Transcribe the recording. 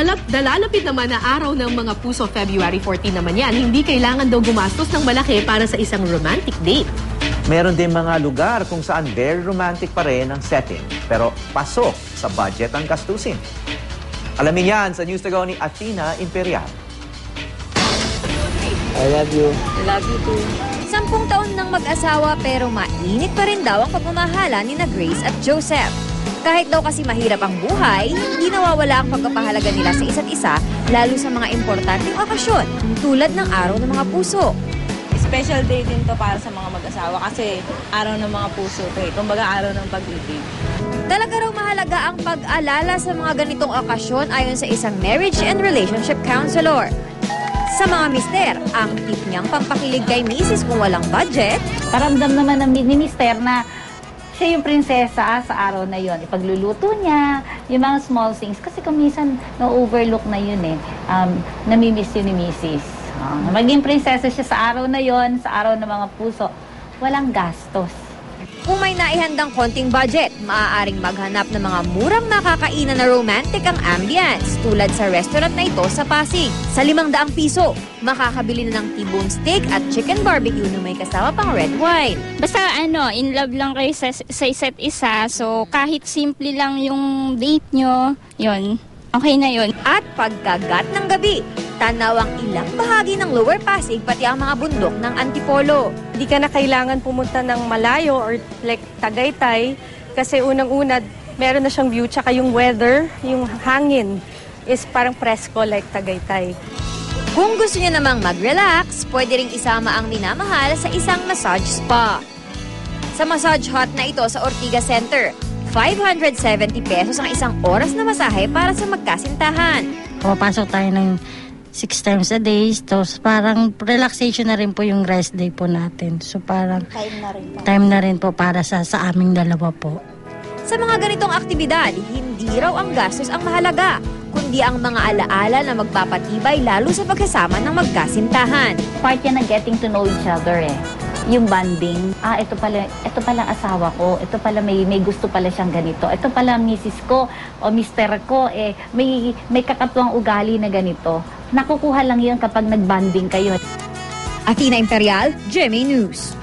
Dalalapit naman na araw ng mga puso, February 14 naman yan. Hindi kailangan daw gumastos ng malaki para sa isang romantic date. Meron din mga lugar kung saan very romantic pa rin ang setting. Pero pasok sa budget ang gastusin. Alamin yan sa News to Go ni Athena Imperial. I love you. I love you too. 10 taon ng mag-asawa pero mainit pa rin daw ang pagmamahala ni na Grace at Joseph. Kahit daw kasi mahirap ang buhay, hindi nawawala ang pagpapahalaga nila sa isa't isa, lalo sa mga importanteng okasyon, tulad ng Araw ng Mga Puso. Special day din to para sa mga mag-asawa kasi Araw ng Mga Puso to eh. Kumbaga Araw ng Pag-ibig. Talaga raw mahalaga ang pag-alala sa mga ganitong okasyon ayon sa isang marriage and relationship counselor. Sa mga mister, ang tip niyang pampakilig kay misis kung walang budget. Paramdam naman ng ni mister na siya yung prinsesa sa araw na yon. Ipagluluto niya, yung mga small things. Kasi kung minsan na-overlook na yun eh. Namimiss yun ni misis. Maging prinsesa siya sa araw na yon, sa araw ng mga puso. Walang gastos. Kung may naihandang konting budget, maaaring maghanap ng mga murang makakainan na romantic ang ambience tulad sa restaurant na ito sa Pasig. Sa 500 piso, makakabili na ng T-bone steak at chicken barbecue na may kasama pang red wine. Basta in love lang kayo sa isa't isa. So kahit simple lang yung date nyo, yun, okay na yun. At pagkagat ng gabi, tanaw ang ilang bahagi ng Lower Pasig pati ang mga bundok ng Antipolo. Hindi ka na kailangan pumunta ng malayo or like Tagaytay kasi unang-una meron na siyang view tsaka yung weather, yung hangin is parang presko like Tagaytay. Kung gusto niyo namang mag-relax, pwede ring isama ang minamahal sa isang massage spa. Sa massage hut na ito sa Ortigas Center, 570 pesos ang isang oras na masahe para sa magkasintahan. Pumapasok tayo ng 6 times a day. So, parang relaxation na rin po yung rest day po natin. So, parang time na rin po para sa aming dalawa po. Sa mga ganitong aktibidad, hindi raw ang gastos ang mahalaga, kundi ang mga alaala na magpapatibay lalo sa pagkasama ng magkasintahan. Part yan ng getting to know each other eh. Yung bonding, ito pala ang asawa ko, ito pala may gusto pala siyang ganito, ito pala misis ko o mister ko, may kakatuwang ugali na ganito. Nakukuha lang yun kapag nag-bonding kayo. Athena Imperial, GMA News.